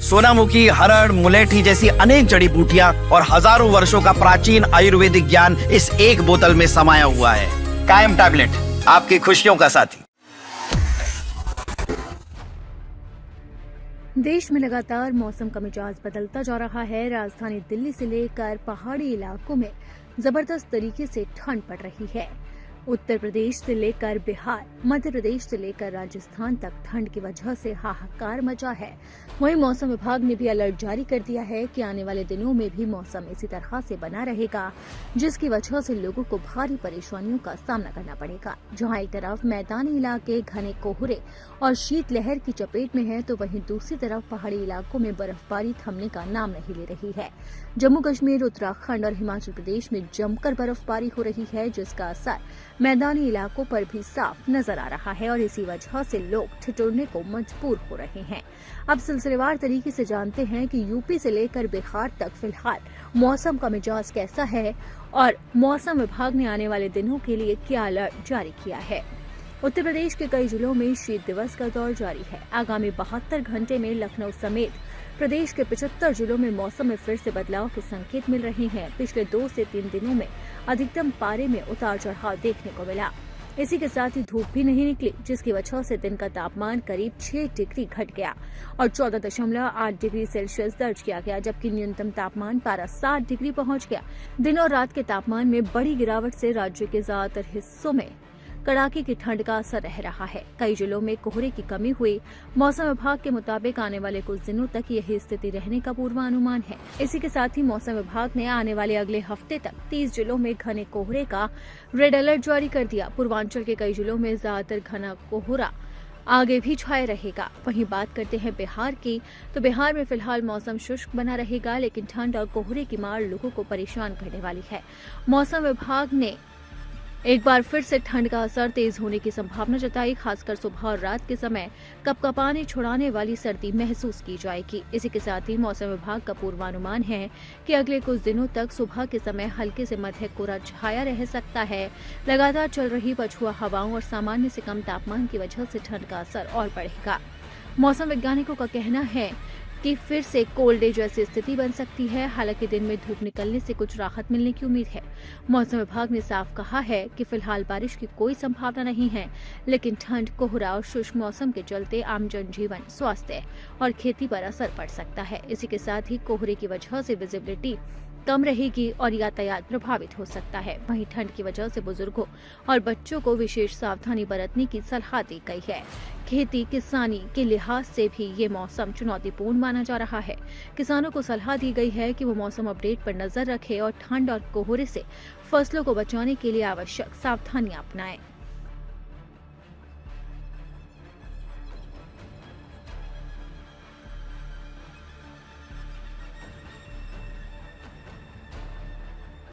सोनामुखी, हरड़, मुलेठी जैसी अनेक जड़ी बूटियां और हजारों वर्षों का प्राचीन आयुर्वेदिक ज्ञान इस एक बोतल में समाया हुआ है। कायम टैबलेट, आपकी खुशियों का साथी। देश में लगातार मौसम का मिजाज बदलता जा रहा है। राजधानी दिल्ली से लेकर पहाड़ी इलाकों में जबरदस्त तरीके से ठंड पड़ रही है। उत्तर प्रदेश से लेकर बिहार, मध्य प्रदेश से लेकर राजस्थान तक ठंड की वजह से हाहाकार मचा है। वहीं मौसम विभाग ने भी अलर्ट जारी कर दिया है कि आने वाले दिनों में भी मौसम इसी तरह से बना रहेगा, जिसकी वजह से लोगों को भारी परेशानियों का सामना करना पड़ेगा। जहां एक तरफ मैदानी इलाके घने कोहरे और शीतलहर की चपेट में है, तो वहीं दूसरी तरफ पहाड़ी इलाकों में बर्फबारी थमने का नाम नहीं ले रही है। जम्मू कश्मीर, उत्तराखंड और हिमाचल प्रदेश में जमकर बर्फबारी हो रही है, जिसका असर मैदानी इलाकों पर भी साफ नजर आ रहा है और इसी वजह से लोग ठिठुरने को मजबूर हो रहे हैं। अब सिलसिलेवार तरीके से जानते हैं कि यूपी से लेकर बिहार तक फिलहाल मौसम का मिजाज कैसा है और मौसम विभाग ने आने वाले दिनों के लिए क्या अलर्ट जारी किया है। उत्तर प्रदेश के कई जिलों में शीत दिवस का दौर जारी है। आगामी 72 घंटे में लखनऊ समेत प्रदेश के 75 जिलों में मौसम में फिर से बदलाव के संकेत मिल रहे हैं। पिछले 2 से 3 दिनों में अधिकतम पारे में उतार चढ़ाव देखने को मिला। इसी के साथ ही धूप भी नहीं निकली, जिसकी वजह से दिन का तापमान करीब 6 डिग्री घट गया और 14.8 डिग्री सेल्सियस दर्ज किया गया, जबकि न्यूनतम तापमान पारा 7 डिग्री पहुंच गया। दिन और रात के तापमान में बड़ी गिरावट से राज्य के ज्यादातर हिस्सों में कड़ाके की ठंड का असर रह रहा है। कई जिलों में कोहरे की कमी हुई। मौसम विभाग के मुताबिक आने वाले कुछ दिनों तक यही स्थिति रहने का पूर्वानुमान है। इसी के साथ ही मौसम विभाग ने आने वाले अगले हफ्ते तक 30 जिलों में घने कोहरे का रेड अलर्ट जारी कर दिया। पूर्वांचल के कई जिलों में ज्यादातर घना कोहरा आगे भी छाए रहेगा। वहीं बात करते हैं बिहार की, तो बिहार में फिलहाल मौसम शुष्क बना रहेगा, लेकिन ठंड और कोहरे की मार लोगों को परेशान करने वाली है। मौसम विभाग ने एक बार फिर से ठंड का असर तेज होने की संभावना जताई। खासकर सुबह और रात के समय कपकपाने छुड़ाने वाली सर्दी महसूस की जाएगी। इसी के साथ ही मौसम विभाग का पूर्वानुमान है कि अगले कुछ दिनों तक सुबह के समय हल्के से मध्य कोहरा छाया रह सकता है। लगातार चल रही पछुआ हवाओं और सामान्य से कम तापमान की वजह से ठंड का असर और बढ़ेगा। मौसम वैज्ञानिकों का कहना है कि फिर से कोल्ड डे जैसी स्थिति बन सकती है। हालांकि दिन में धूप निकलने से कुछ राहत मिलने की उम्मीद है। मौसम विभाग ने साफ कहा है कि फिलहाल बारिश की कोई संभावना नहीं है, लेकिन ठंड, कोहरा और शुष्क मौसम के चलते आम जनजीवन, स्वास्थ्य और खेती पर असर पड़ सकता है। इसी के साथ ही कोहरे की वजह से विजिबिलिटी कम रहेगी और यातायात प्रभावित हो सकता है। वहीं ठंड की वजह से बुजुर्गों और बच्चों को विशेष सावधानी बरतने की सलाह दी गई है। खेती किसानी के लिहाज से भी ये मौसम चुनौतीपूर्ण माना जा रहा है। किसानों को सलाह दी गई है कि वो मौसम अपडेट पर नजर रखें और ठंड और कोहरे से फसलों को बचाने के लिए आवश्यक सावधानियां अपनाएं।